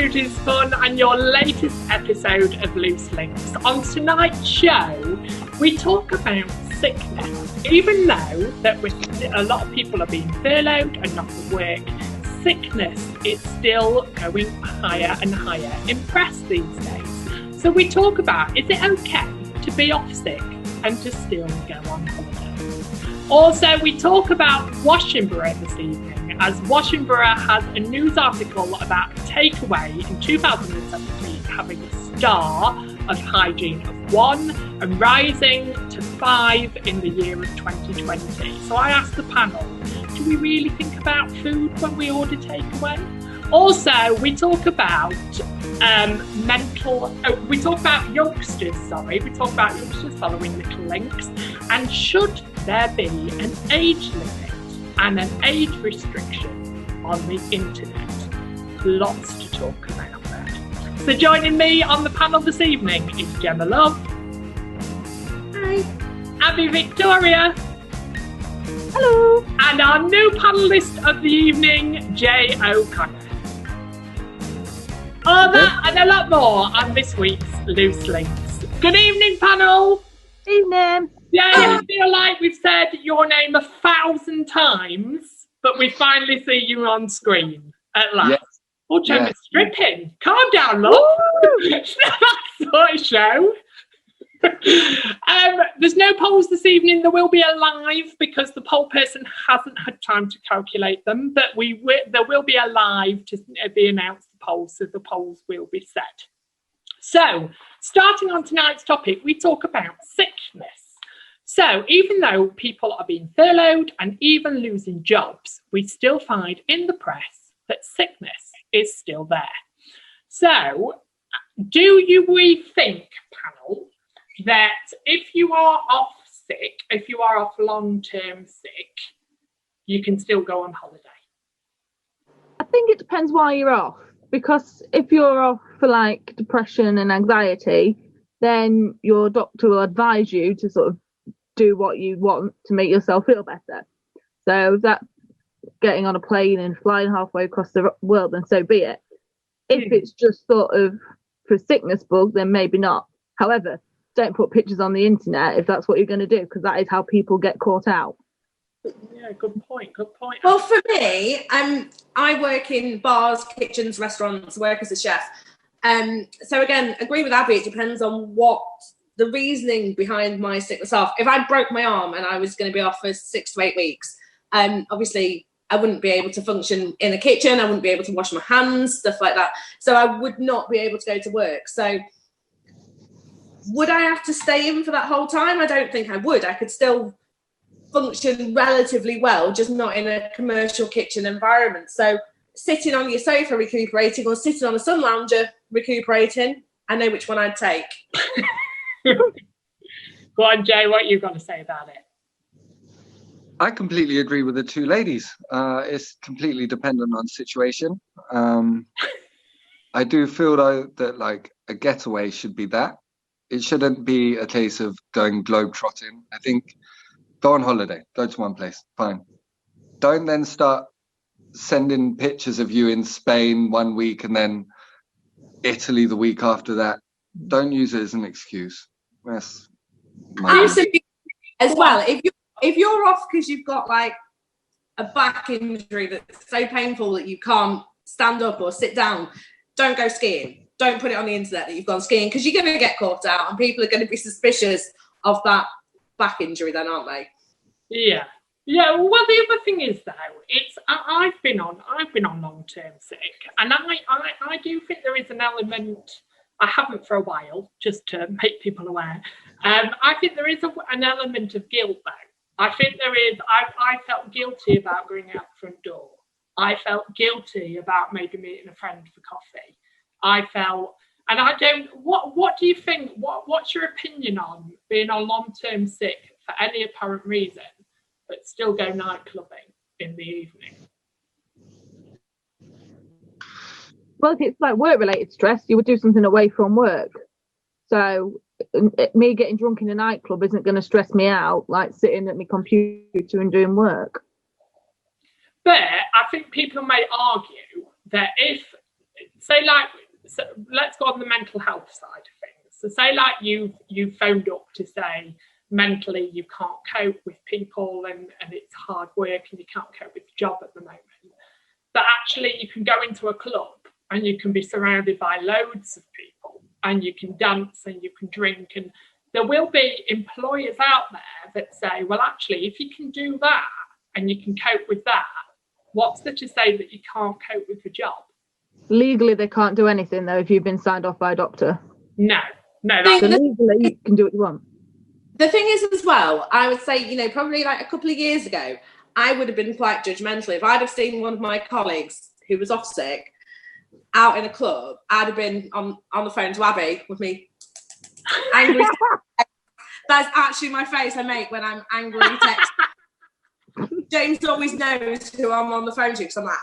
Food is Fun and your latest episode of Loose Links. On tonight's show, we talk about sickness. Even though that a lot of people are being furloughed and not at work, sickness is still going higher and higher in press these days. So we talk about, is it okay to be off sick and to still go on holiday? Also, we talk about Washington this evening, as Washington has a news article about takeaway in 2017 having a star of hygiene of 1 and rising to 5 in the year of 2020. So I asked the panel, do we really think about food when we order takeaway? Also, we talk about youngsters following Little Links, and should there be an age limit and an age restriction on the internet? Lots to talk about there. So joining me on the panel this evening is Gemma Love. Hi. Abby Victoria. Hello. And our new panellist of the evening, Jay O'Connor. All that and a lot more on this week's Loose Links. Good evening, panel. Evening. Yeah, I feel like we've said your name 1,000 times, but we finally see you on screen at last. Yes. Oh, Gemma's stripping. Calm down, love. That's not a show. There's no polls this evening. There will be a live because the poll person hasn't had time to calculate them, but there will be a live to be announced the polls, so the polls will be set. So, starting on tonight's topic, we talk about sickness. So, even though people are being furloughed and even losing jobs, we still find in the press that sickness is still there. So, we think, panel, that if you are off sick, if you are off long-term sick, you can still go on holiday? I think it depends why you're off, because if you're off for like depression and anxiety, then your doctor will advise you to sort of do what you want to make yourself feel better. So if that's getting on a plane and flying halfway across the world, then so be it. If it's just sort of for sickness bug, then maybe not. However, don't put pictures on the internet if that's what you're going to do, because that is how people get caught out. Yeah, good point. Well, for me, I work in bars, kitchens, restaurants, work as a chef. So again, agree with Abby, it depends on what the reasoning behind my sickness off. If I broke my arm and I was going to be off for 6 to 8 weeks, obviously I wouldn't be able to function in the kitchen, I wouldn't be able to wash my hands, stuff like that. So I would not be able to go to work. So would I have to stay in for that whole time? I don't think I would. I could still function relatively well, just not in a commercial kitchen environment. So sitting on your sofa recuperating or sitting on a sun lounger recuperating, I know which one I'd take. Go on, Jay, what you got to say about it? I completely agree with the two ladies. It's completely dependent on situation. I do feel though that like a getaway should be that. It shouldn't be a case of going globe-trotting. I think go on holiday, go to one place, fine. Don't then start sending pictures of you in Spain 1 week and then Italy the week after that. Don't use it as an excuse. That's Absolutely. As well, if you're off because you've got like a back injury that's so painful that you can't stand up or sit down, don't go skiing. Don't put it on the internet that you've gone skiing, because you're going to get caught out and people are going to be suspicious of that back injury then, aren't they? Yeah. Well, the other thing is though, I've been on long-term sick, and I do think there is an element. I haven't for a while, just to make people aware. I think there is an element of guilt though. I think there is. I felt guilty about going out the front door. I felt guilty about maybe meeting a friend for coffee. I felt, and I don't. What do you think? What's your opinion on being on long-term sick for any apparent reason, but still go night clubbing in the evening? Well, if it's like work-related stress, you would do something away from work. So me getting drunk in a nightclub isn't going to stress me out like sitting at my computer and doing work. But I think people may argue that if So let's go on the mental health side of things. So say like you phoned up to say mentally you can't cope with people and it's hard work and you can't cope with the job at the moment. But actually you can go into a club and you can be surrounded by loads of people and you can dance and you can drink, and there will be employers out there that say, well, actually, if you can do that and you can cope with that, what's there to say that you can't cope with the job? Legally, they can't do anything, though, if you've been signed off by a doctor. No. So legally, you can do what you want. The thing is, as well, I would say, you know, probably like a couple of years ago, I would have been quite judgmental. If I'd have seen one of my colleagues who was off sick out in a club, I'd have been on the phone to Abby with me angry. That's actually my face I make when I'm angry text. James always knows who I'm on the phone to because I'm like,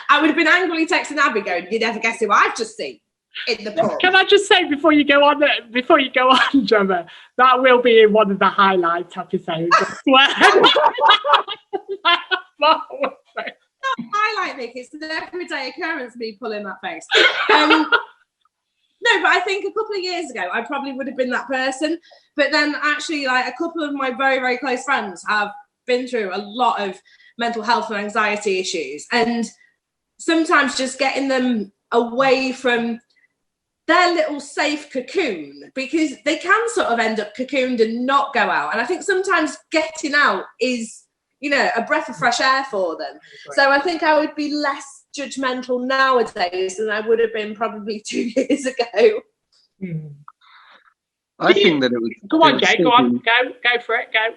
I would have been angrily texting Abby going, "You never guess who I've just seen in the pub." Can I just say before you go on, Gemma, that will be in one of the highlights episodes. I swear. Not highlight, Nick. It's an everyday occurrence. Me pulling that face. No, but I think a couple of years ago, I probably would have been that person. But then actually, like a couple of my very, very close friends have been through a lot of mental health and anxiety issues. And sometimes just getting them away from their little safe cocoon, because they can sort of end up cocooned and not go out. And I think sometimes getting out is, you know, a breath of fresh air for them. So I think I would be less judgmental nowadays than I would have been probably 2 years ago. I think that it would. Go on, Jay. Go on. Go for it. Go.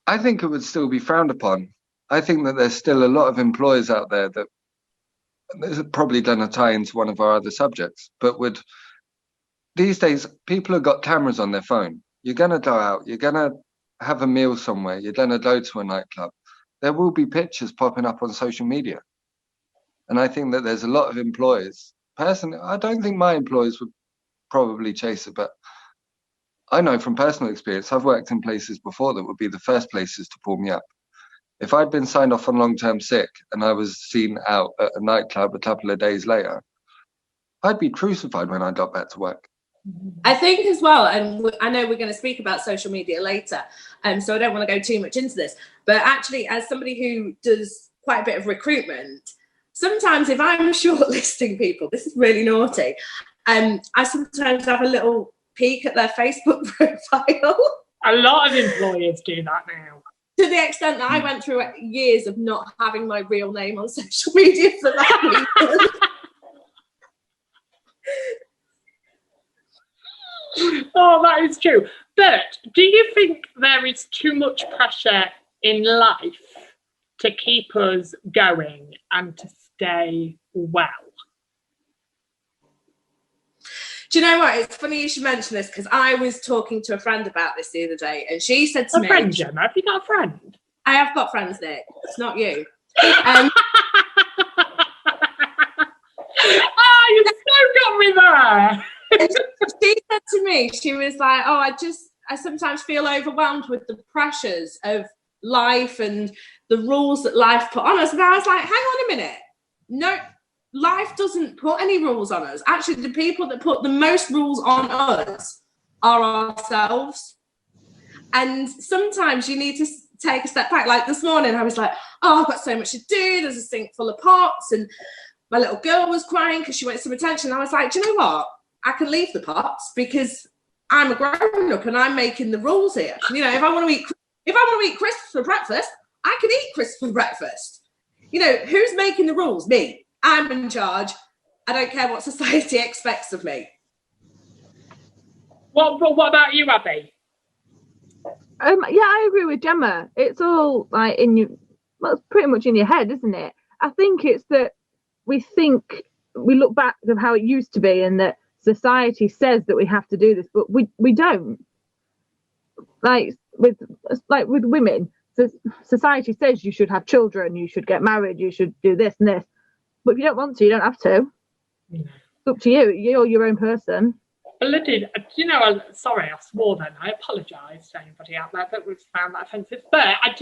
I think it would still be frowned upon. I think that there's still a lot of employers out there that this is probably going to tie into one of our other subjects, but would these days people have got cameras on their phone. You're going to go out. You're going to have a meal somewhere. You're going to go to a nightclub. There will be pictures popping up on social media. And I think that there's a lot of employers. Personally, I don't think my employers would probably chase it, but I know from personal experience, I've worked in places before that would be the first places to pull me up. If I'd been signed off on long-term sick and I was seen out at a nightclub a couple of days later, I'd be crucified when I got back to work. I think as well, and I know we're going to speak about social media later, so I don't want to go too much into this, but actually as somebody who does quite a bit of recruitment, sometimes if I'm shortlisting people, this is really naughty, I sometimes have a little peek at their Facebook profile. A lot of employers do that now. To the extent that I went through years of not having my real name on social media for that reason. Oh, that is true. But do you think there is too much pressure in life to keep us going and to stay well? Do you know what? It's funny you should mention this, because I was talking to a friend about this the other day, and she said to me... A friend, Gemma? Have you got a friend? I have got friends, Nick. It's not you. You so got me there. She said to me, she was like, "Oh, I sometimes feel overwhelmed with the pressures of life and the rules that life put on us." And I was like, hang on a minute. No, life doesn't put any rules on us. Actually, the people that put the most rules on us are ourselves. And sometimes you need to take a step back. Like this morning, I was like, "Oh, I've got so much to do. There's a sink full of pots." And my little girl was crying because she wanted some attention. I was like, "Do you know what? I can leave the pots because I'm a grown up and I'm making the rules here. You know, if I want to eat crisps for breakfast, I can eat crisps for breakfast. You know, who's making the rules? Me. I'm in charge. I don't care what society expects of me." What about you, Abby? Yeah, I agree with Gemma. It's all like it's pretty much in your head, isn't it? I think it's that we look back of how it used to be, and that society says that we have to do this, but we don't. Like with women, so society says you should have children, you should get married, you should do this and this. But if you don't want to, you don't have to. Yeah. It's up to you. You're your own person. bloody, sorry, I swore then. I apologise to anybody out there that was found that offensive. But I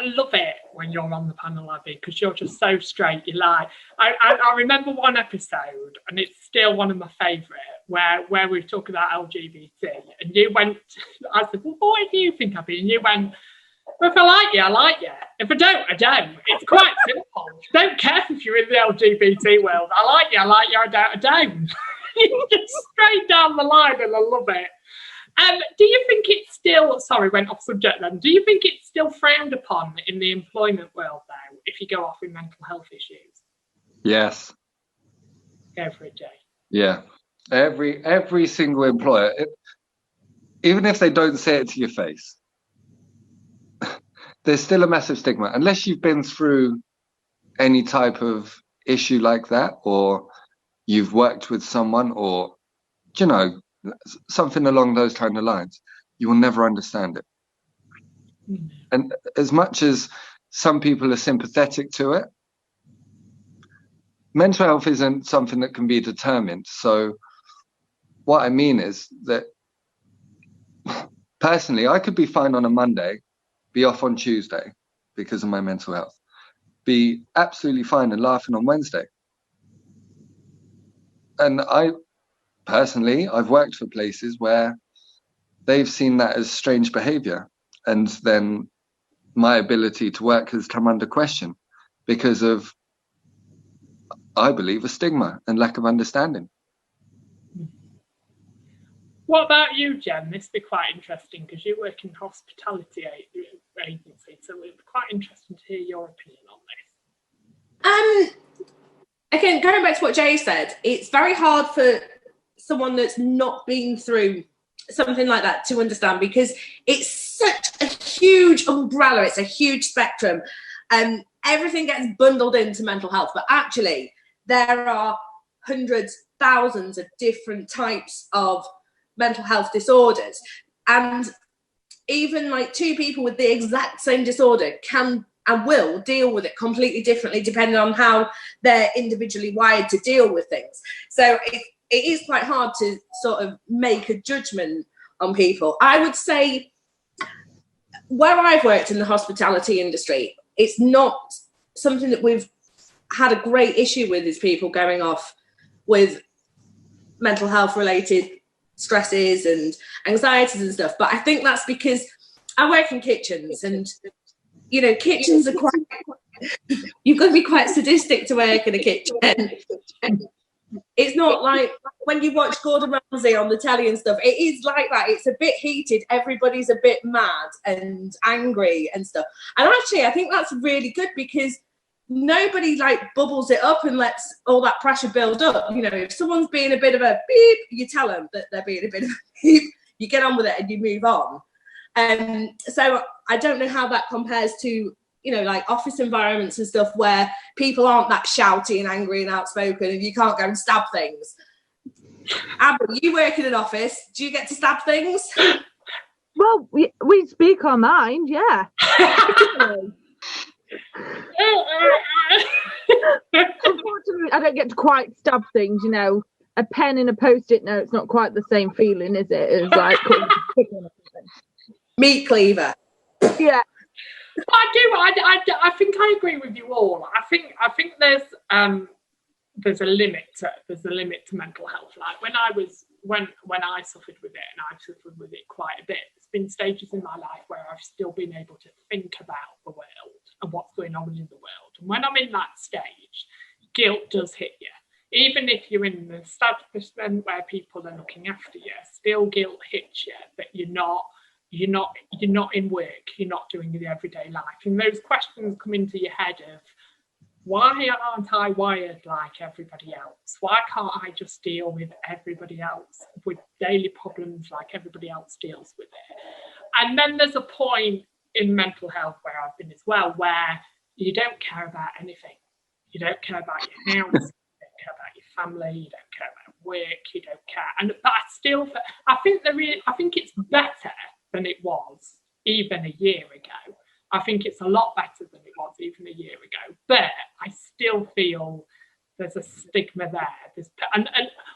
love it when you're on the panel, Abby, because you're just so straight. You lie. I remember one episode, and it's still one of my favourite, where we talk about LGBT, and you went. I said, "Well, what do you think, Abby?" And you went, "Well, if I like you, I like you. If I don't, I don't." It's quite simple. Don't care if you're in the LGBT world. I like you, I don't, I don't. Just straight down the line, and I love it. Do you think it's still, sorry, went off subject then, do you think it's still frowned upon in the employment world though, if you go off with mental health issues? Yes. Go for it, Jay. Yeah. Every single employer, even if they don't say it to your face, there's still a massive stigma. Unless you've been through any type of issue like that, or you've worked with someone, or, something along those kind of lines, you will never understand it. Mm. And as much as some people are sympathetic to it, mental health isn't something that can be determined. So what I mean is that personally, I could be fine on a Monday, be off on Tuesday because of my mental health, be absolutely fine and laughing on Wednesday. And I've worked for places where they've seen that as strange behavior, and then my ability to work has come under question because of, I believe, a stigma and lack of understanding. What about you, Jen? This would be quite interesting because you work in hospitality agency, so it would be quite interesting to hear your opinion on this. Again, going back to what Jay said, it's very hard for someone that's not been through something like that to understand, because it's such a huge umbrella, it's a huge spectrum, and everything gets bundled into mental health. But actually, there are hundreds, thousands of different types of mental health disorders, and even like two people with the exact same disorder can and will deal with it completely differently depending on how they're individually wired to deal with things. So it is quite hard to sort of make a judgment on people. I would say where I've worked in the hospitality industry, it's not something that we've had a great issue with, is people going off with mental health related stresses and anxieties and stuff. But I think that's because I work in kitchens, and kitchens are quite, you've got to be quite sadistic to work in a kitchen. It's not like when you watch Gordon Ramsay on the telly and stuff, it is like that. It's a bit heated. Everybody's a bit mad and angry and stuff. And actually, I think that's really good, because nobody like bubbles it up and lets all that pressure build up. If someone's being a bit of a beep, you tell them that they're being a bit of a beep, you get on with it and you move on. So I don't know how that compares to, like office environments and stuff where people aren't that shouty and angry and outspoken and you can't go and stab things. Abby, you work in an office. Do you get to stab things? Well, we speak our mind, yeah. Unfortunately, I don't get to quite stab things, A pen in a Post-it note's not quite the same feeling, is it? It's like meat cleaver. Yeah. I think I agree with you all. I think there's a limit to mental health. Like when I suffered with it, and I've suffered with it quite a bit, there's been stages in my life where I've still been able to think about the world and what's going on in the world. And when I'm in that stage, guilt does hit you. Even if you're in the establishment where people are looking after you, still guilt hits you that you're not in work, you're not doing the everyday life. And those questions come into your head of, why aren't I wired like everybody else? Why can't I just deal with everybody else, with daily problems like everybody else deals with it? And then there's a point in mental health where I've been as well, where you don't care about anything. You don't care about your house, you don't care about your family, you don't care about work, you don't care. But I think it's better than it was even a year ago. I think it's a lot better than it was even a year ago. But I still feel there's a stigma there. And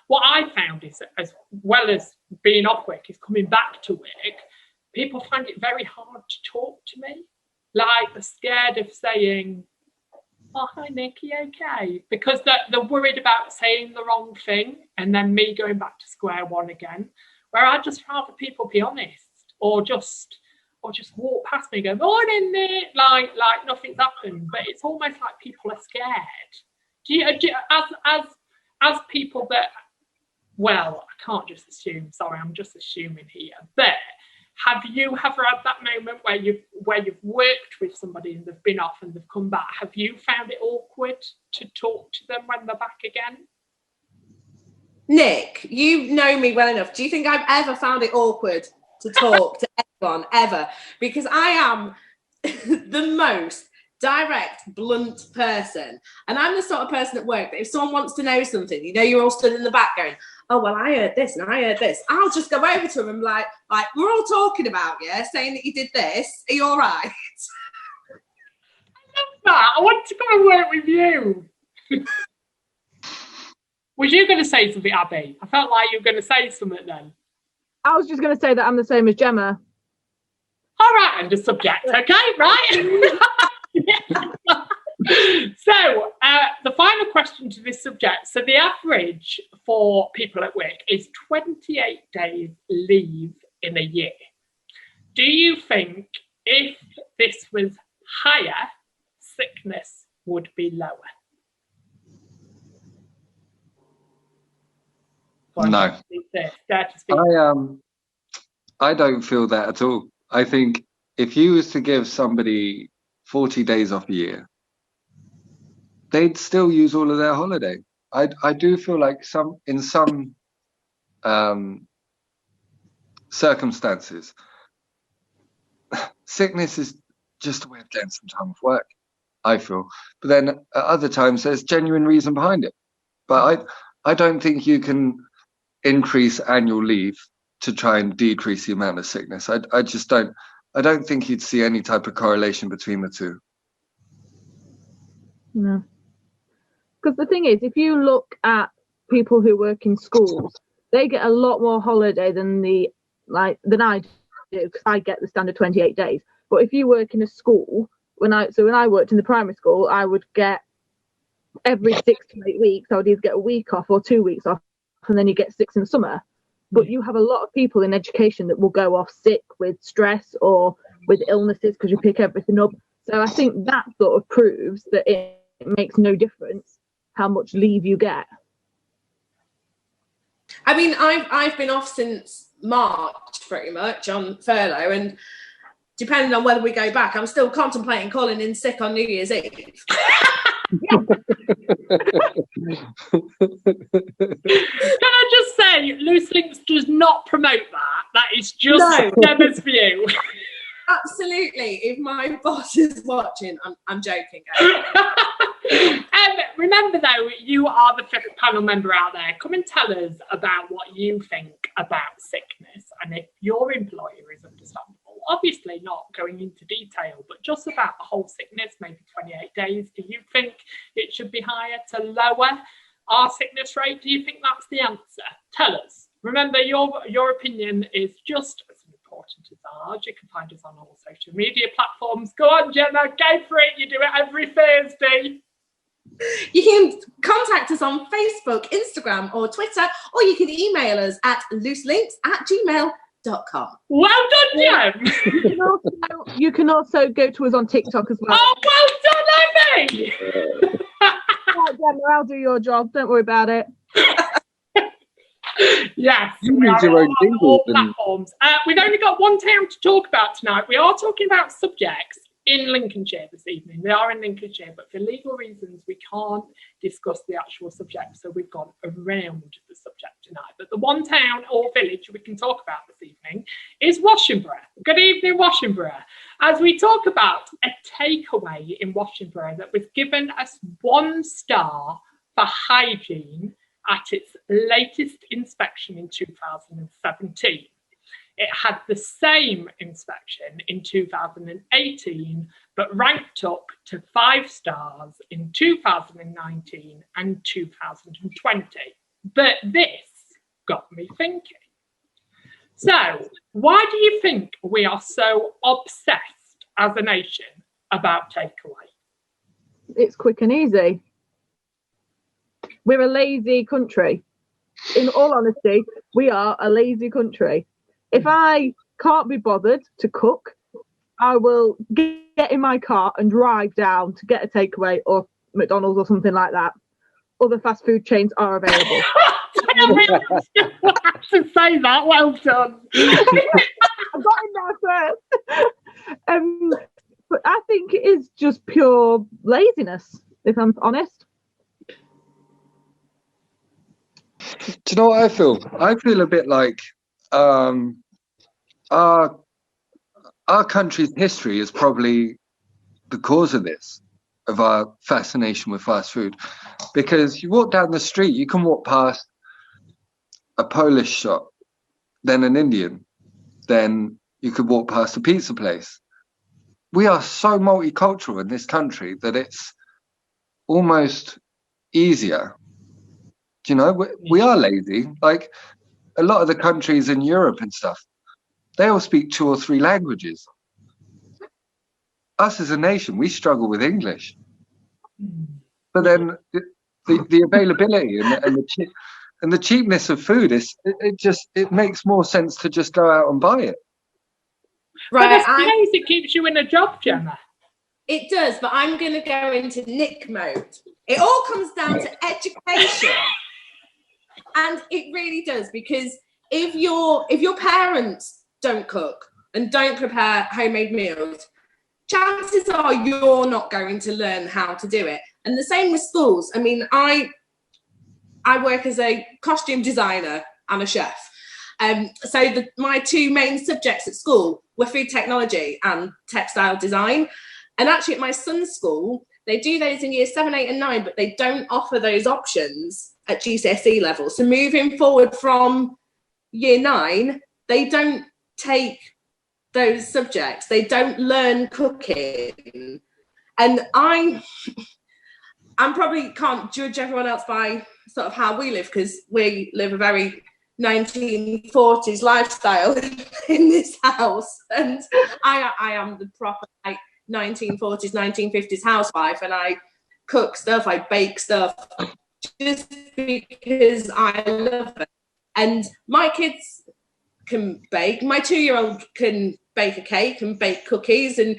what I found is, as well as being off work, is coming back to work, people find it very hard to talk to me. Like, they're scared of saying, "Oh, hi, Nick, are you okay?" Because they're worried about saying the wrong thing and then me going back to square one again. Where I'd just rather people be honest, or just walk past me and go, "Morning, Nick," like nothing's happened. But it's almost like people are scared. Do you as people that, well, I can't just assume. Sorry, I'm just assuming here. But have you ever had that moment where you've worked with somebody and they've been off and they've come back? Have you found it awkward to talk to them when they're back again? Nick, you know me well enough. Do you think I've ever found it awkward to talk to anyone ever? Because I am the most direct, blunt person. And I'm the sort of person at work that if someone wants to know something, you know, you're all stood in the back going, "Oh, well, I heard this and I heard this." I'll just go over to them and be like, "We're all talking about you, saying that you did this. Are you all right?" I love that. I want to come and work with you. Was you going to say something, Abby? I felt like you were going to say something then. I was just going to say that I'm the same as Gemma. All right, and the subject, okay, right? So, the final question to this subject. So, the average for people at work is 28 days leave in a year. Do you think if this was higher, sickness would be lower? No. I don't feel that at all. I think if you was to give somebody 40 days off a year, they'd still use all of their holiday. I do feel like in some circumstances, sickness is just a way of getting some time off work, I feel. But then at other times, there's genuine reason behind it. But I don't think you can increase annual leave to try and decrease the amount of sickness. I just don't. I don't think you'd see any type of correlation between the two. No. Because the thing is, if you look at people who work in schools, they get a lot more holiday than I do, because I get the standard 28 days. But if you work in a school, when I worked in the primary school, I would get every 6 to 8 weeks, I would either get a week off or 2 weeks off, and then you get 6 in the summer. But you have a lot of people in education that will go off sick with stress or with illnesses because you pick everything up. So I think that sort of proves that it makes no difference how much leave you get. I mean, I've been off since March, pretty much, on furlough, and depending on whether we go back, I'm still contemplating calling in sick on New Year's Eve. Can I just say, Loose Linc does not promote that. That is just Gemma's view. Absolutely. If my boss is watching, I'm joking. Remember, though, you are the fifth panel member out there. Come and tell us about what you think about sickness, and if your employer is understandable. Obviously not going into detail, but just about the whole sickness, maybe 28 days. Do you think it should be higher to lower our sickness rate? Do you think that's the answer? Tell us. Remember, your opinion is just as important as ours. You can find us on all social media platforms. Go on, Gemma, go for it. You do it every Thursday. You can contact us on Facebook, Instagram, or Twitter, or you can email us at looselinks@gmail.com. Well done, Gem. You can also go to us on TikTok as well. Oh, well done, Amy. Right, Gemma, I'll do your job. Don't worry about it. Yes, you we need are your own on all platforms. We've only got one town to talk about tonight. We are talking about subjects in Lincolnshire this evening. They are in Lincolnshire, but for legal reasons, we can't discuss the actual subject. So we've gone around the subject tonight. But the one town or village we can talk about this evening is Washington. Good evening, Washington. As we talk about a takeaway in Washington that was given us 1 star for hygiene at its latest inspection in 2017. It had the same inspection in 2018, but ranked up to 5 stars in 2019 and 2020. But this got me thinking. So, why do you think we are so obsessed as a nation about takeaway? It's quick and easy. We're a lazy country. In all honesty, we are a lazy country. If I can't be bothered to cook, I will get in my car and drive down to get a takeaway or McDonald's or something like that. Other fast food chains are available. I have to say that. Well done. I got in there first. But I think it is just pure laziness, if I'm honest. Do you know what I feel? I feel a bit like our country's history is probably the cause of this, of our fascination with fast food. Because you walk down the street, you can walk past a Polish shop, then an Indian, then you could walk past a pizza place. We are so multicultural in this country that it's almost easier. Do you know, we are lazy. Like a lot of the countries in Europe and stuff, they all speak 2 or 3 languages. Us as a nation, we struggle with English. But then the availability and the cheapness of food it makes more sense to just go out and buy it. Right, but I suppose it keeps you in a job, Gemma. It does, but I'm going to go into Nick mode. It all comes down to education. And it really does, because if your parents don't cook and don't prepare homemade meals, chances are you're not going to learn how to do it. And the same with schools. I mean, I work as a costume designer and a chef. So my 2 main subjects at school were food technology and textile design. And actually at my son's school, they do those in year 7, 8 and 9, but they don't offer those options at GCSE level. So moving forward from year 9, they don't take those subjects. They don't learn cooking. And I probably can't judge everyone else by sort of how we live, because we live a very 1940s lifestyle in this house. And I am the proper 1940s, 1950s housewife, and I cook stuff, I bake stuff, just because I love it. And my kids can bake. My 2-year-old can bake a cake and bake cookies and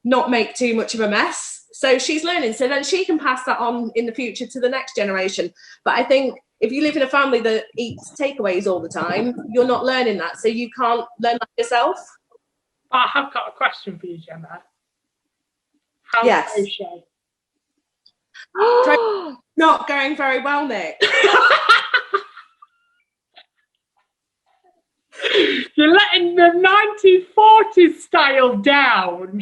not make too much of a mess. So she's learning. So then she can pass that on in the future to the next generation. But I think if you live in a family that eats takeaways all the time, you're not learning that. So you can't learn that yourself. I have got a question for you, Gemma. How's crochet? Not going very well, Nick. You're letting the 1940s style down.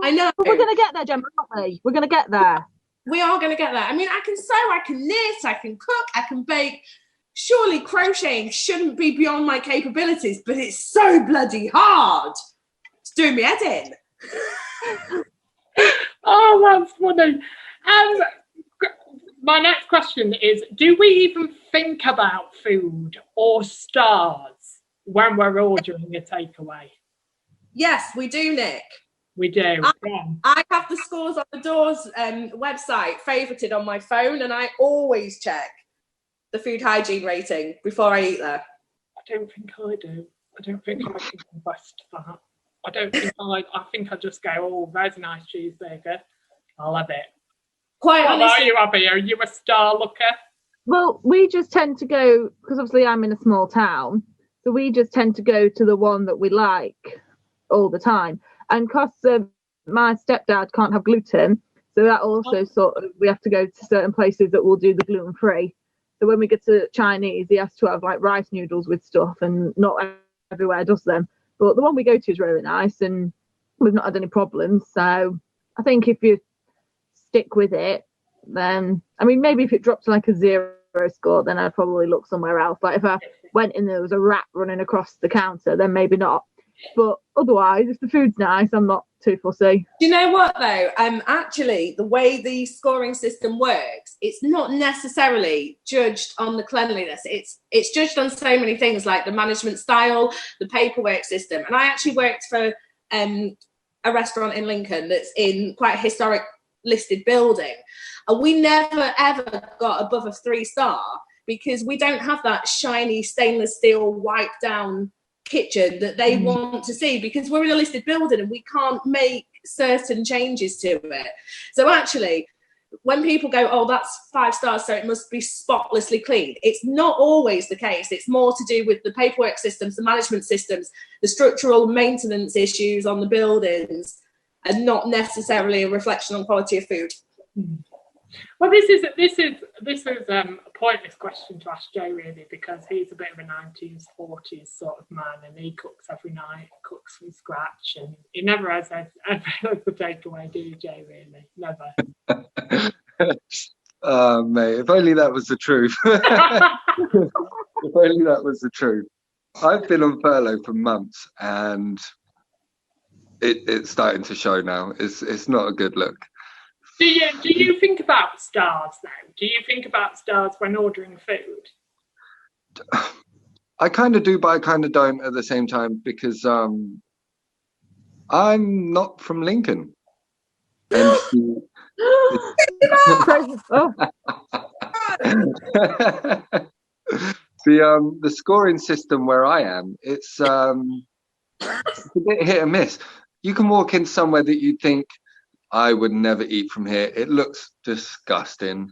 I know. But we're going to get there, Gemma, aren't we? We're going to get there. We are going to get there. I mean, I can sew, I can knit, I can cook, I can bake. Surely crocheting shouldn't be beyond my capabilities, but it's so bloody hard. It's doing me head in. Oh, that's funny. My next question is, do we even think about food or stars when we're ordering a takeaway? Yes, we do, Nick. We do. I have the scores on the doors website favorited on my phone, and I always check the food hygiene rating before I eat there. I don't think I do. I don't think I can confess to that. I think I just go, oh, there's a nice cheeseburger. I'll have it. Quite what honestly, about you, Abby? Are you a star looker? Well, we just tend to go, because obviously I'm in a small town, so we just tend to go to the one that we like all the time. And because my stepdad can't have gluten, so that also we have to go to certain places that will do the gluten-free. So when we get to Chinese, he has to have like rice noodles with stuff, and not everywhere does them. But the one we go to is really nice, and we've not had any problems. So I think if you stick with it, then, I mean, maybe if it dropped to like a 0 score, then I'd probably look somewhere else. Like if I went and there was a rat running across the counter, then maybe not. But otherwise, if the food's nice, I'm not too fussy. Do you know what though? Actually, the way the scoring system works, it's not necessarily judged on the cleanliness. It's judged on so many things, like the management style, the paperwork system. And I actually worked for a restaurant in Lincoln that's in quite a historic listed building, and we never ever got above a 3-star because we don't have that shiny stainless steel wiped down kitchen that they want to see, because we're in a listed building and we can't make certain changes to it. So actually, when people go, oh, that's 5 stars, so it must be spotlessly clean, it's not always the case. It's more to do with the paperwork systems, the management systems, the structural maintenance issues on the buildings, and not necessarily a reflection on quality of food. Well, this is a pointless question to ask Joe, really, because he's a bit of a 90s, 40s sort of man, and he cooks every night, cooks from scratch, and he never has the takeaway, do you, Joe? Really, never. Oh, mate, if only that was the truth. If only that was the truth. I've been on furlough for months, and it's starting to show now. It's not a good look. Do you think about stars though? Do you think about stars when ordering food? I kind of do, but I kind of don't at the same time, because I'm not from Lincoln. And the scoring system where I am, it's a bit hit and miss. You can walk in somewhere that you think, I would never eat from here, it looks disgusting,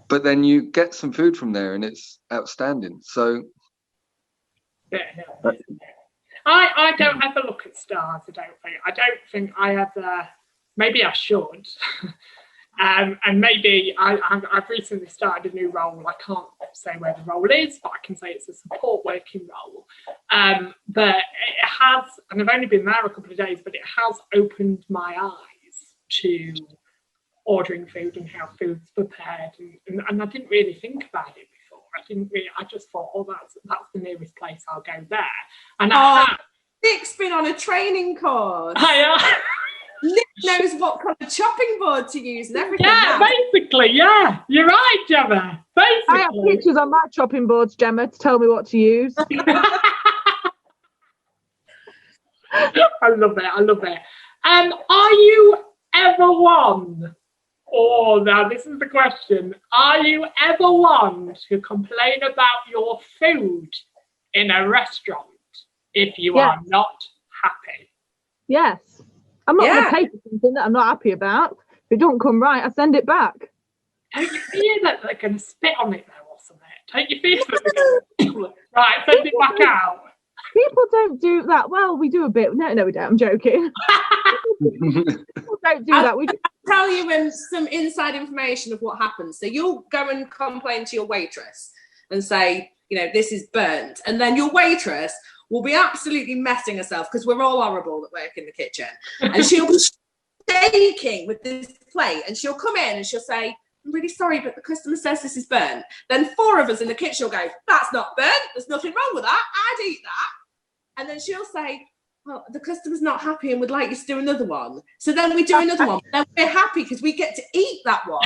but then you get some food from there and it's outstanding. So I don't ever look at stars. I don't think I ever. Maybe I should. And maybe I've recently started a new role. I can't say where the role is, but I can say it's a support working role. But it has, and I've only been there a couple of days, but it has opened my eyes to ordering food and how food's prepared. And I didn't really think about it before. I just thought, oh, that's the nearest place, I'll go there. And Nick's been on a training course. Nick knows what kind of chopping board to use and everything. Yeah, basically, yeah. You're right, Gemma. Basically. I have pictures on my chopping boards, Gemma, to tell me what to use. I love it. Are you ever one? Oh, now this is the question. Are you ever one to complain about your food in a restaurant if you are not happy? Yes. I'm not going to pay for something that I'm not happy about. If it don't come right, I send it back. Don't you fear that they're going to spit on it though or something? Don't you fear that they're going to... Right, send it back out. People don't do that. Well, we do a bit. No, we don't. I'm joking. People don't do that. I'll tell you some inside information of what happens. So you'll go and complain to your waitress and say, this is burnt. And then your waitress will be absolutely messing herself, because we're all horrible that work in the kitchen. And she'll be shaking with this plate, and she'll come in and she'll say, I'm really sorry, but the customer says this is burnt. Then 4 of us in the kitchen will go, that's not burnt. There's nothing wrong with that. I'd eat that. And then she'll say, well, the customer's not happy and would like you to do another one. So then we do another one. Then we're happy because we get to eat that one.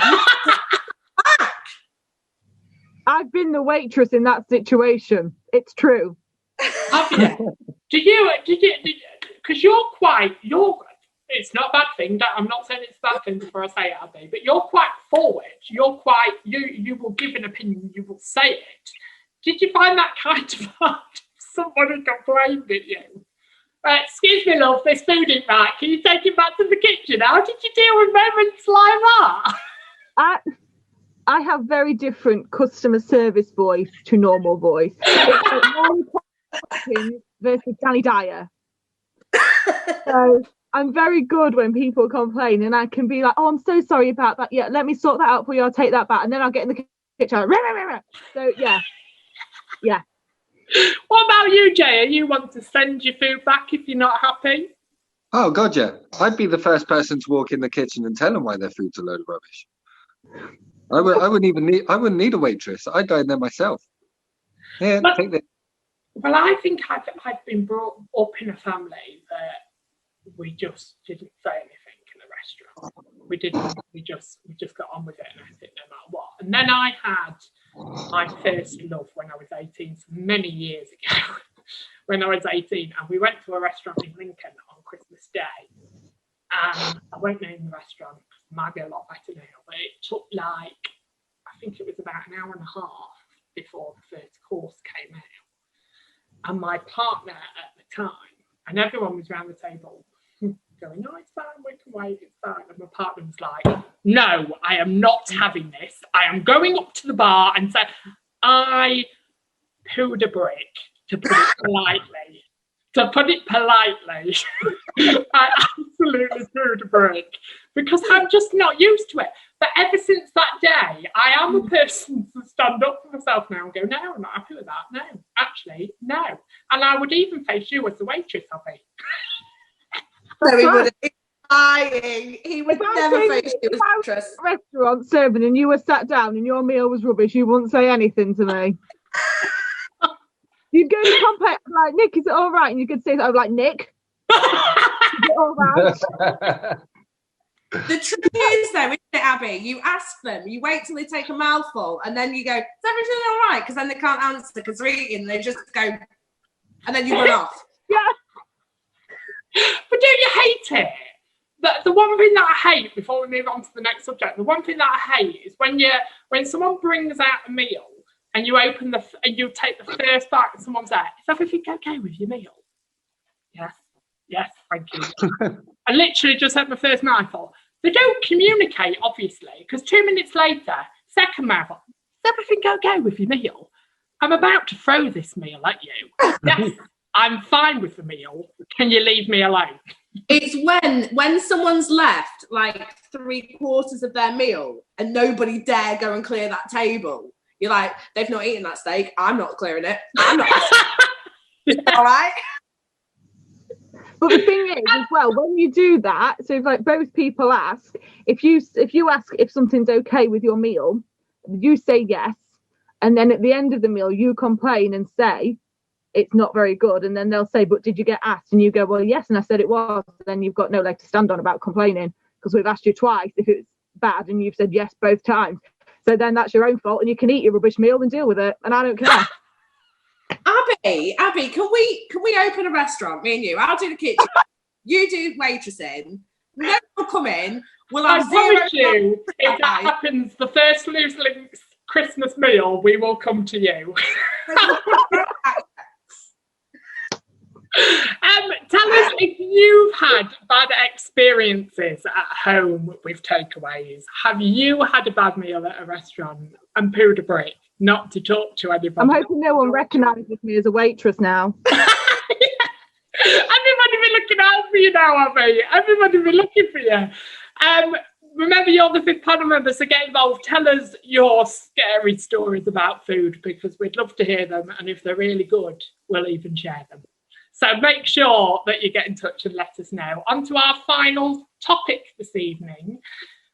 I've been the waitress in that situation. It's true. Have you? Did you? Because it's not a bad thing. I'm not saying it's a bad thing before I say it, Abby, but you're quite forward. You will give an opinion, you will say it. Did you find that kind of hard? Somebody complained at you. Excuse me, love, this food ain't right. Can you take it back to the kitchen? How did you deal with moments like that? I have very different customer service voice to normal voice. It's like Molly Poppins versus Danny Dyer. So I'm very good when people complain, and I can be like, oh, I'm so sorry about that. Yeah, let me sort that out for you. I'll take that back. And then I'll get in the kitchen. So, yeah. What about you, Jay? You want to send your food back if you're not happy? Oh, God, yeah. I'd be the first person to walk in the kitchen and tell them why their food's a load of rubbish. I wouldn't need a waitress. I'd go in there myself. Yeah, take this. Well, I think I've been brought up in a family that we just didn't say anything in the restaurant. we didn't. We just got on with it, and I think no matter what. And then I had my first love when I was 18, so many years ago. When I was 18, and we went to a restaurant in Lincoln on Christmas Day. I won't name the restaurant, it might be a lot better now, but it took I think it was about an hour and a half before the first course came out. And my partner at the time, and everyone was around the table going, "Oh, it's fine, we can wait, it's fine." And my partner was like, "No, I am not having this. I am going up to the bar and say, I pooed a brick, to put it politely. I absolutely pooed a brick because I'm just not used to it. But ever since that day, I am a person to stand up for myself now and go, no, I'm not happy with that. No, actually, no. And I would even face you as the waitress, Abby. No, he wouldn't. He's lying. He would never face you as a waitress. Restaurant serving and you were sat down and your meal was rubbish, you wouldn't say anything to me. You'd go to compare, like, Nick, is it all right? And you could say, "I'm like, Nick, is it all right?" The truth is, though, isn't it, Abby? You ask them, you wait till they take a mouthful, and then you go, "Is everything all right?" Because then they can't answer because they're eating. They just go, and then you run off. Yeah. But don't you hate it? The one thing that I hate, before we move on to the next subject, the one thing that I hate is when someone brings out a meal and you open and you take the first bite and someone's like, "Is everything okay with your meal?" Yes, thank you. I literally just had my first mouthful. They don't communicate, obviously, because 2 minutes later, second mouthful, "Is everything okay with your meal?" I'm about to throw this meal at you. Yes, I'm fine with the meal. Can you leave me alone? It's when someone's left like 3/4 of their meal and nobody dare go and clear that table. You're like, "They've not eaten that steak. I'm not clearing it. I'm not." All right. But the thing is, as well, when you do that, so if like both people ask, if you ask if something's okay with your meal, you say yes, and then at the end of the meal you complain and say it's not very good, and then they'll say, "But did you get asked?" And you go, "Well, yes," and I said it was. Then you've got no leg to stand on about complaining because we've asked you twice if it's bad, and you've said yes both times. So then that's your own fault, and you can eat your rubbish meal and deal with it, and I don't care. Abby, can we open a restaurant, me and you? I'll do the kitchen. You do waitressing. No one will come in. We'll have I promise you, if that happens, the first Loose Linc Christmas meal, we will come to you. Tell us if you've had bad experiences at home with takeaways. Have you had a bad meal at a restaurant and pooed a brick? Not to talk to anybody. I'm hoping no one recognises me as a waitress now. Everybody be looking out for you now, Abby. Everybody be looking for you. Remember, you're the fifth panel member, so get involved. Tell us your scary stories about food because we'd love to hear them, and if they're really good, we'll even share them. So make sure that you get in touch and let us know. On to our final topic this evening,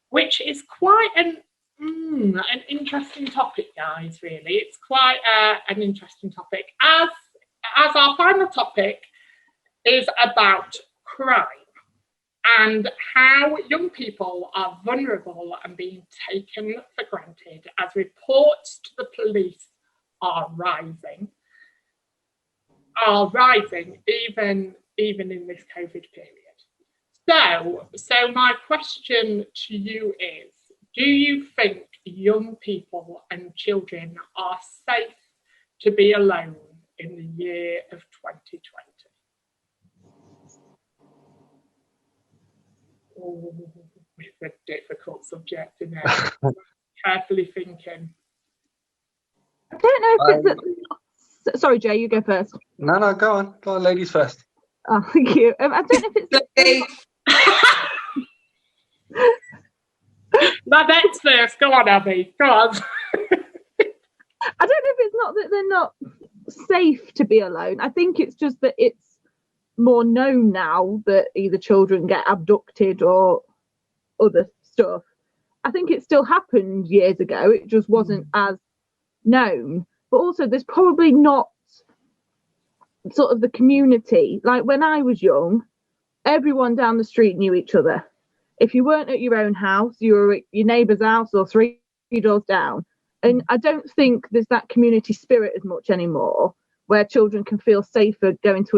which is quite an interesting topic, guys, really. It's quite an interesting topic. As our final topic is about crime and how young people are vulnerable and being taken for granted as reports to the police are rising even in this COVID period. So my question to you is, do you think young people and children are safe to be alone in the year of 2020? Oh, it's a difficult subject, isn't it? Carefully thinking. I don't know if it's... Sorry, Jay, you go first. No, go on, ladies first. Oh, thank you. I don't know if it's... That's first. Go on, Abby. Go on. I don't know if it's not that they're not safe to be alone. I think it's just that it's more known now that either children get abducted or other stuff. I think it still happened years ago. It just wasn't as known. But also, there's probably not sort of the community. Like when I was young, everyone down the street knew each other. If you weren't at your own house, you were at your neighbour's house or 3 doors down. And I don't think there's that community spirit as much anymore, where children can feel safer going to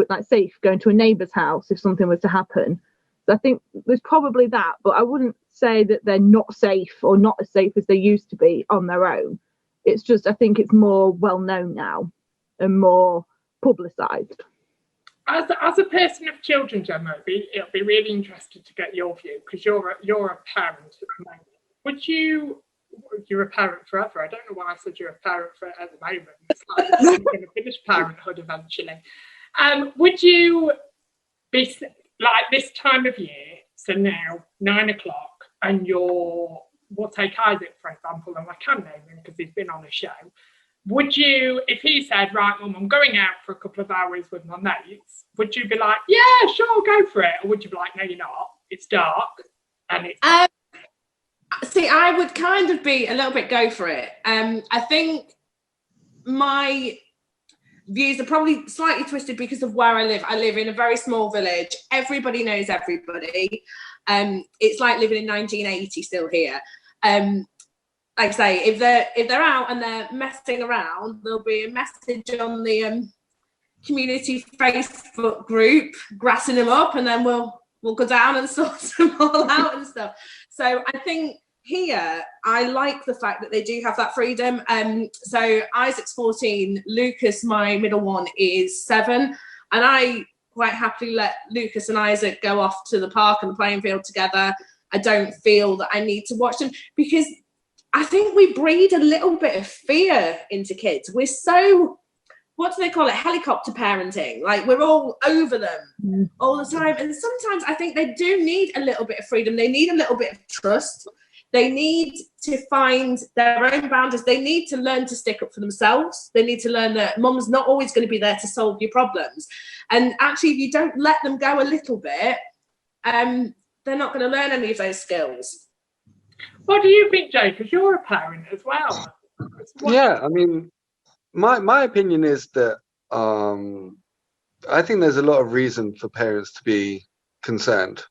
a neighbour's house if something was to happen. So I think there's probably that, but I wouldn't say that they're not safe or not as safe as they used to be on their own. It's just, I think it's more well known now and more publicised. As a person of children, Gemma, it'll be really interesting to get your view, because you're a parent at the moment. You're a parent forever. I don't know why I said you're a parent at the moment. It's like you're going to finish parenthood eventually. Would you be like this time of year? So now 9 o'clock, and we'll take Isaac for example, and I can name him because he's been on a show. Would you, if he said, right, Mum, I'm going out for a couple of hours with my mates, would you be like, yeah, sure, go for it? Or would you be like, no, you're not, it's dark and it's... See, I would kind of be a little bit go for it. I think my views are probably slightly twisted because of where I live. I live in a very small village. Everybody knows everybody. It's like living in 1980 still here. Like I say, if they're out and they're messing around, there'll be a message on the community Facebook group grassing them up, and then we'll go down and sort them all out and stuff. So I think here I like the fact that they do have that freedom. So Isaac's 14, Lucas, my middle one, is 7, and I quite happily let Lucas and Isaac go off to the park and the playing field together. I don't feel that I need to watch them, because I think we breed a little bit of fear into kids. We're so, what do they call it? Helicopter parenting. Like, we're all over them all the time. And sometimes I think they do need a little bit of freedom. They need a little bit of trust. They need to find their own boundaries. They need to learn to stick up for themselves. They need to learn that Mum's not always going to be there to solve your problems. And actually, if you don't let them go a little bit, they're not going to learn any of those skills. What do you think, Jay? Because you're a parent as well. Yeah, I mean, my opinion is that I think there's a lot of reason for parents to be concerned,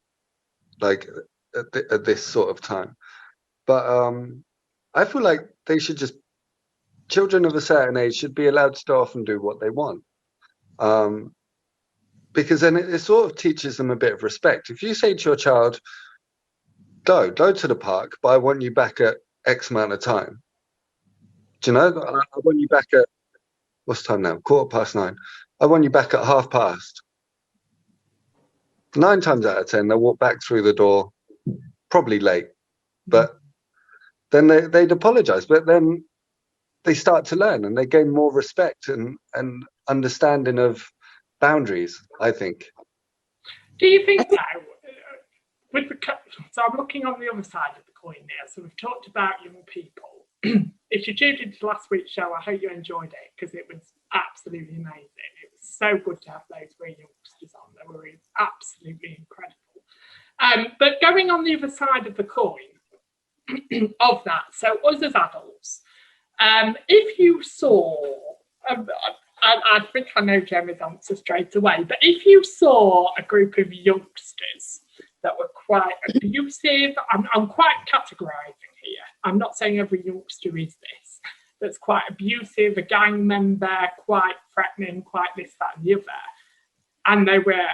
like at this sort of time. But I feel like they should just, children of a certain age should be allowed to go off and do what they want. Because then it sort of teaches them a bit of respect. If you say to your child, go to the park, but I want you back at X amount of time. Do you know? I want you back at, what's time now? 9:15. I want you back at past 9:30. 9 times out of 10, they'll walk back through the door, probably late, but then they'd apologise. But then they start to learn and they gain more respect and understanding of boundaries, I think. Do you think now, so I'm looking on the other side of the coin now. So we've talked about young people. If you tuned into last week's show, I hope you enjoyed it, because it was absolutely amazing. It was so good to have those 3 youngsters on. They were absolutely incredible. But going on the other side of the coin of that, so us as adults, if you saw, I think I know Gemma's answer straight away, but if you saw a group of youngsters that were quite abusive, I'm quite categorising here. I'm not saying every youngster is this, that's quite abusive, a gang member, quite threatening, quite this, that and the other, and they were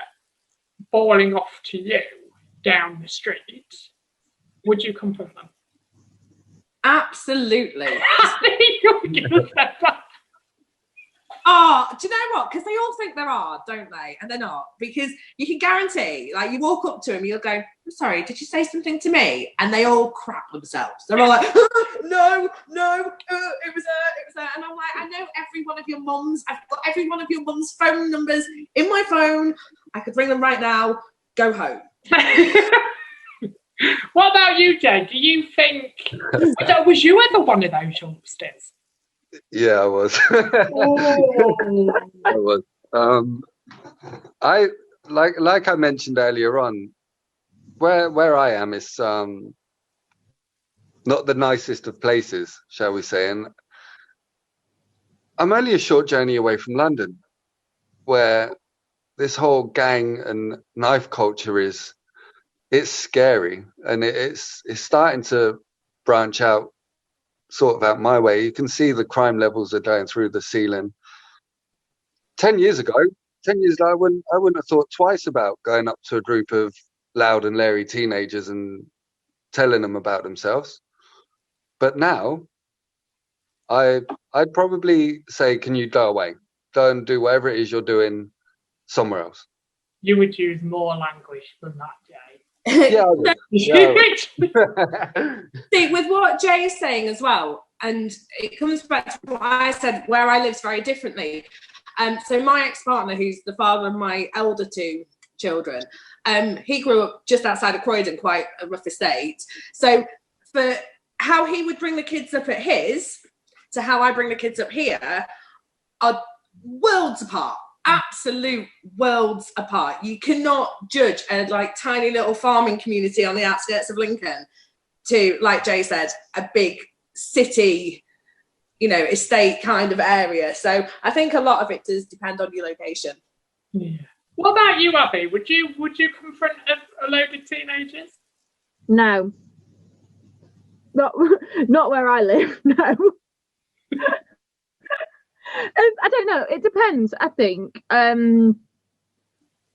bawling off to you down the street, would you confront them? Absolutely. You're gonna say that. Oh, do you know what? Because they all think there are, don't they? And they're not. Because you can guarantee, like, you walk up to them, you'll go, I'm sorry, did you say something to me? And they all crap themselves. They're all like, no, it was her. And I'm like, I know every one of your mums. I've got every one of your mums' phone numbers in my phone. I could ring them right now. Go home. What about you, Jay? Do you think, was you ever one of those youngsters? Yeah, I was. I was. I like I mentioned earlier on, where I am is not the nicest of places, shall we say, and I'm only a short journey away from London, where this whole gang and knife culture is it's scary, and it's starting to branch out, sort of out my way. You can see the crime levels are going through the ceiling. 10 years ago, I wouldn't have thought twice about going up to a group of loud and leery teenagers and telling them about themselves. But now, I'd probably say, can you go away? Go and do whatever it is you're doing somewhere else. You would use more language than that, Jay. Yeah, I would. Yeah, I would. See, with what Jay is saying as well, and it comes back to what I said, where I live very differently. So my ex-partner, who's the father of my elder two children, he grew up just outside of Croydon, quite a rough estate. So for how he would bring the kids up at his to how I bring the kids up here are worlds apart. Absolute worlds apart. You cannot judge a like tiny little farming community on the outskirts of Lincoln to, like Jay said, a big city, estate kind of area. So I think a lot of it does depend on your location. Yeah. What about you, Abby? Would you confront a load of teenagers? No. Not where I live, no. I don't know. It depends, I think.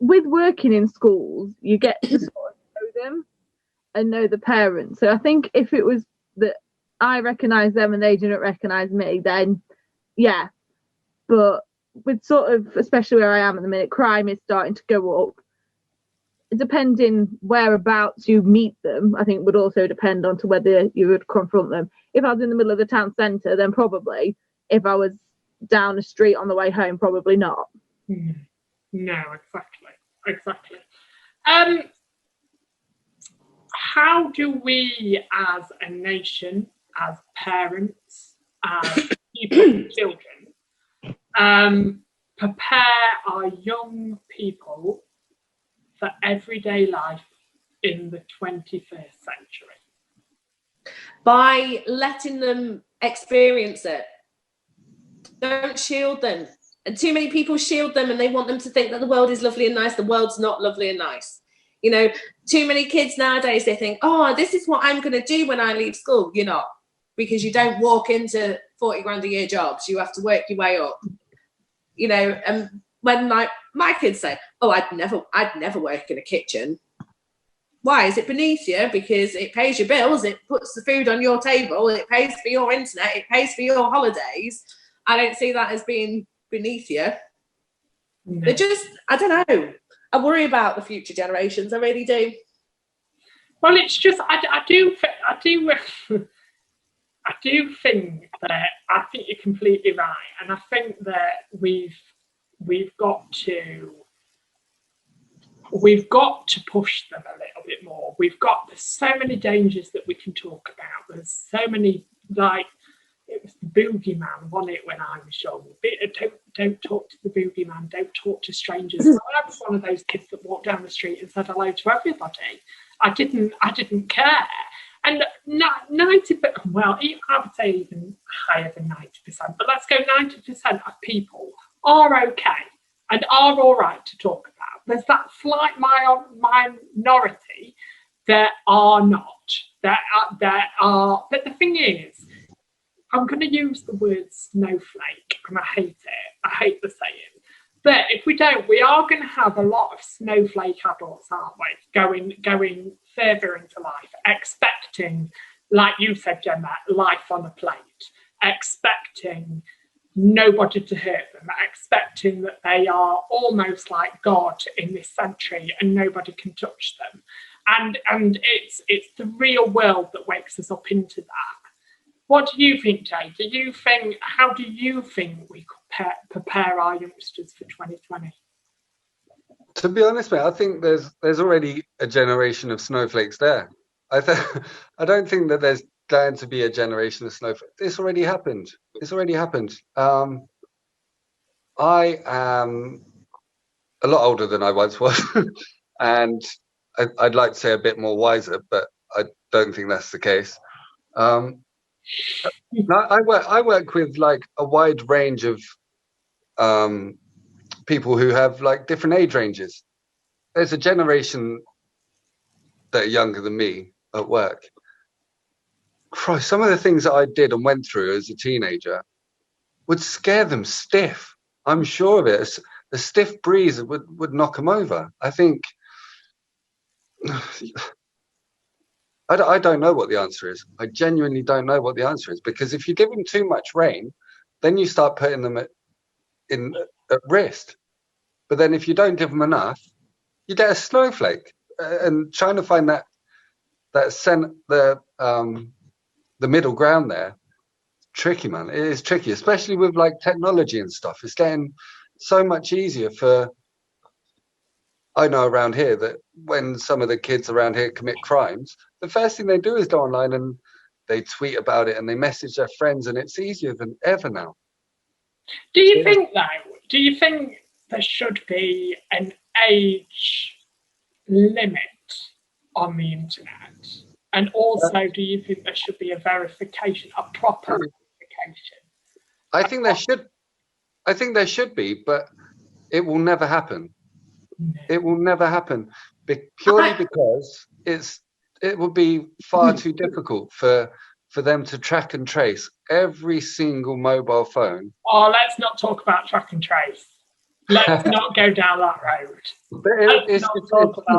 With working in schools, you get to sort of know them and know the parents. So I think if it was that I recognise them and they didn't recognise me, then yeah. But with sort of, especially where I am at the minute, crime is starting to go up. Depending whereabouts you meet them, I think would also depend on to whether you would confront them. If I was in the middle of the town centre, then probably. If I was down the street on the way home, probably not. No, exactly. How do we as a nation, as parents, as people, children, prepare our young people for everyday life in the 21st century? By letting them experience it. Don't shield them. And too many people shield them and they want them to think that the world is lovely and nice. The world's not lovely and nice. Too many kids nowadays, they think, oh, this is what I'm going to do when I leave school. You're not, because you don't walk into 40 grand a year jobs. You have to work your way up. And when my kids say, oh, I'd never work in a kitchen. Why? Is it beneath you? Because it pays your bills, it puts the food on your table, it pays for your internet, it pays for your holidays. I don't see that as being beneath you. No. They're just, I don't know. I worry about the future generations. I really do. Well, it's just, I do think that, I think you're completely right. And I think that we've got to push them a little bit more. There's so many dangers that we can talk about. There's so many, like, it was the boogeyman, wasn't it, when I was young? Don't talk to the boogeyman, don't talk to strangers. I was one of those kids that walked down the street and said hello to everybody. I didn't care. And 90%, well, I would say even higher than 90%, but let's go 90% of people are okay and are all right to talk about. There's that slight minority that are not. That are. But the thing is, I'm going to use the word snowflake, and I hate it. I hate the saying. But if we don't, we are going to have a lot of snowflake adults, aren't we? Going further into life, expecting, like you said, Gemma, life on a plate, expecting nobody to hurt them, expecting that they are almost like God in this century and nobody can touch them. And it's the real world that wakes us up into that. What do you think, Jay? How do you think we could prepare our youngsters for 2020? To be honest, mate, I think there's already a generation of snowflakes there. I don't think that there's going to be a generation of snowflakes. It's already happened. I am a lot older than I once was, and I'd like to say a bit more wiser, but I don't think that's the case. I work with like a wide range of people who have like different age ranges. There's a generation that are younger than me at work, Christ, some of the things that I did and went through as a teenager would scare them stiff. I'm sure of it. A stiff breeze would knock them over. I think, I don't know what the answer is. I genuinely don't know what the answer is, because if you give them too much rain, then you start putting them at risk. But then if you don't give them enough, you get a snowflake. And trying to find the middle ground there, tricky, man. It is tricky, especially with like technology and stuff. It's getting so much easier for, I know around here that when some of the kids around here commit crimes, the first thing they do is go online and they tweet about it and they message their friends, and it's easier than ever now. Do you think there should be an age limit on the internet? And also, do you think there should be a verification, a proper verification? I think there should be, but it will never happen. It will never happen, purely because it would be far too difficult for them to track and trace every single mobile phone. Oh, let's not talk about track and trace. Let's not go down that road. But it's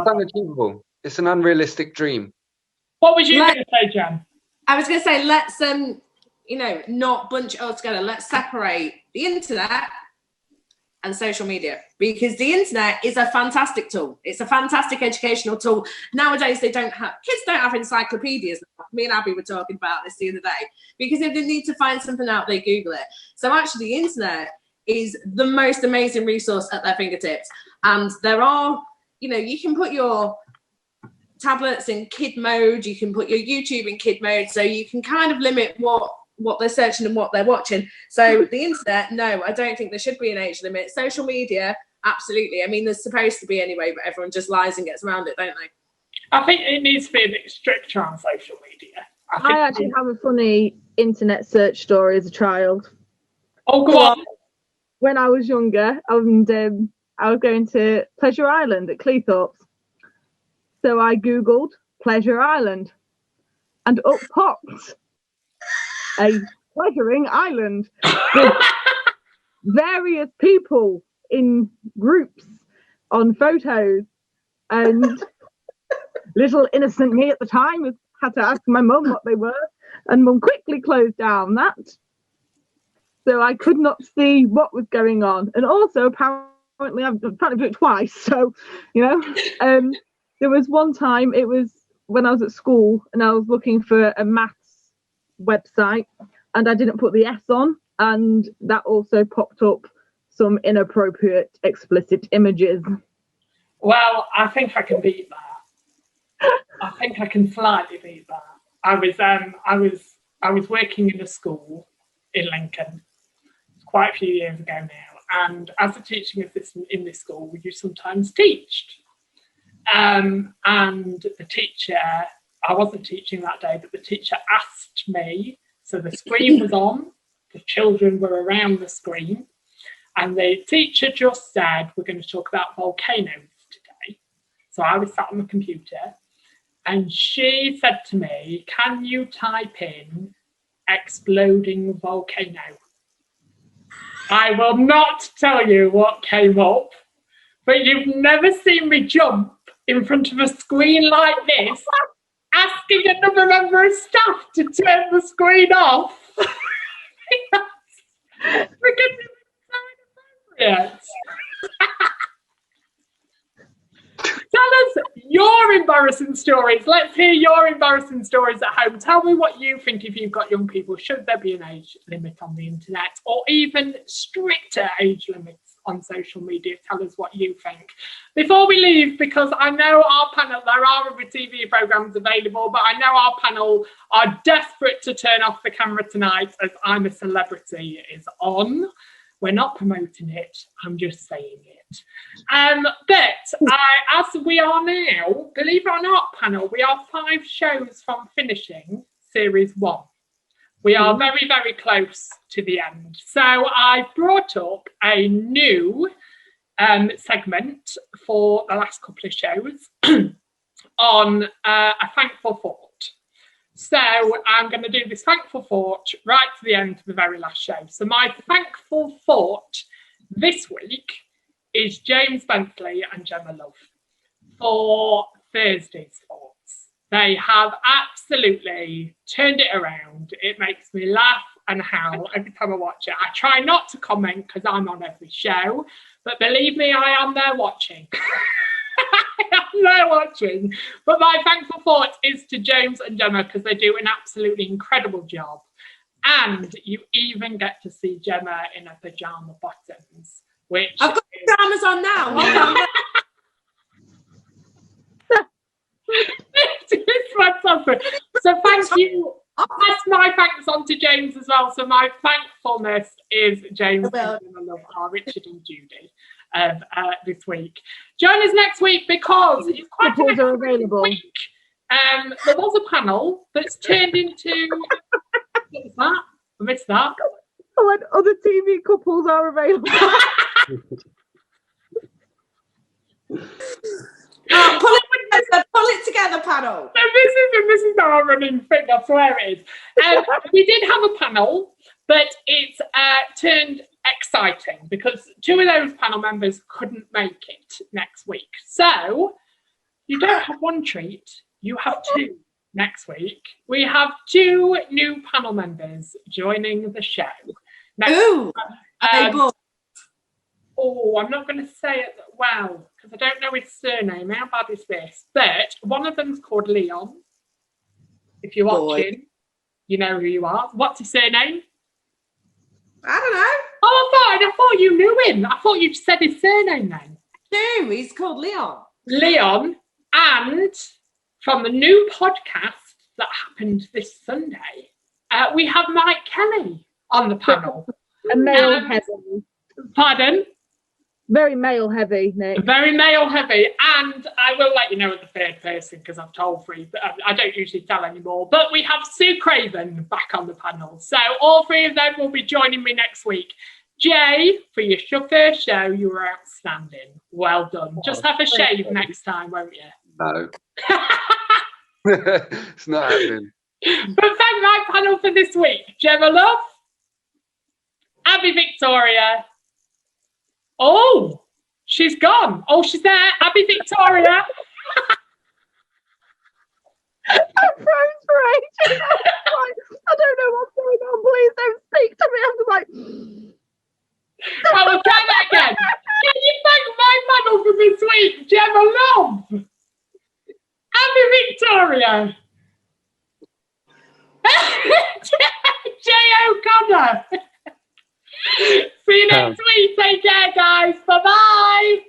unachievable. It's an unrealistic dream. What was you going to say, Jen? I was going to say, let's not bunch it all together. Let's separate the internet and social media, because the internet is a fantastic tool. It's a fantastic educational tool. Nowadays, kids don't have encyclopedias. Me and Abby were talking about this the other day, because if they need to find something out, they Google it. So actually, the internet is the most amazing resource at their fingertips. And there are, you can put your tablets in kid mode, you can put your YouTube in kid mode, so you can kind of limit what they're searching and what they're watching. So the internet, no, I don't think there should be an age limit. Social media, absolutely. I mean, there's supposed to be anyway, but everyone just lies and gets around it, don't they? I think it needs to be a bit stricter on social media. I actually have a funny internet search story as a child. Oh, go on. When I was younger, and I was going to Pleasure Island at Cleethorpes. So I Googled Pleasure Island, and up popped a pleasuring island with various people in groups on photos, and little innocent me at the time had to ask my mum what they were, and mum quickly closed down that, so I could not see what was going on. And also apparently I've done it twice, so there was one time, it was when I was at school and I was looking for a maths website, and I didn't put the S on, and that also popped up some inappropriate, explicit images. Well, I think I can beat that. I think I can slightly beat that. I was working in a school in Lincoln quite a few years ago now, and as a teaching assistant in this school, you sometimes teach. And the teacher, I wasn't teaching that day, but the teacher asked me, so the screen was on, the children were around the screen, and the teacher just said, we're going to talk about volcanoes today. So I was sat on the computer, and she said to me, can you type in exploding volcano? I will not tell you what came up, but you've never seen me jump in front of a screen like this, asking another member of staff to turn the screen off. Because it's so inappropriate. Tell us your embarrassing stories. Let's hear your embarrassing stories at home. Tell me what you think if you've got young people. Should there be an age limit on the internet, or even stricter age limits on social media? Tell us what you think. Before we leave, because I know our panel, there are other TV programmes available, but I know our panel are desperate to turn off the camera tonight as I'm a Celebrity is on. We're not promoting it, I'm just saying it. But as we are now, believe it or not, panel, we are 5 shows from finishing series 1. We are very, very close to the end. So I brought up a new segment for the last couple of shows. on a thankful thought. So I'm going to do this thankful thought right to the end of the very last show. So my thankful thought this week is James Bentley and Gemma Love for Thursday's thoughts. They have absolutely turned it around. It makes me laugh and howl every time I watch it. I try not to comment because I'm on every show, but believe me, I am there watching. I'm there watching. But my thankful thought is to James and Gemma because they do an absolutely incredible job. And you even get to see Gemma in her pyjama bottoms, which I've got pajamas on now. Hold on. It's fantastic. So thank you. That's my thanks on to James as well. So my thankfulness is James and Gemma Love are Richard and Judy this week. Join us next week because it's quite an exciting week. There was a panel that's turned into what was that? I missed that. When other TV couples are available. Pull it together, panel. So this is not a running thing, I swear it is. We did have a panel, but it's turned exciting because two of those panel members couldn't make it next week. So you don't have one treat, you have two next week. We have two new panel members joining the show. Ooh, I'm not going to say it well because I don't know his surname. How bad is this? But one of them's called Leon. If you're watching, you know who you are. What's his surname? I don't know. Oh, I thought you knew him. I thought you said his surname then. No, he's called Leon. Leon, and from the new podcast that happened this Sunday, we have Mike Kelly on the panel. A male heavy. Pardon? Very male heavy, Nick. Very male heavy. And I will let you know at the third person because I've told three, but I don't usually tell anymore. But we have Sue Craven back on the panel. So all three of them will be joining me next week. Jay, for your first show, you were outstanding. Well done. Just have a shave next time, won't you? No. It's not happening. But thank my panel for this week. Gemma Love, Abby Victoria. Oh, she's gone. Oh, she's there. Abby Victoria. I'm froze for ages. I don't know what's going on. Please don't speak to me. I'm like... Well, we'll try that again. Can you thank my panel for this week? Gemma Love, Abby Victoria, Jay O'Connor. See you next week. Take care, guys. Bye-bye.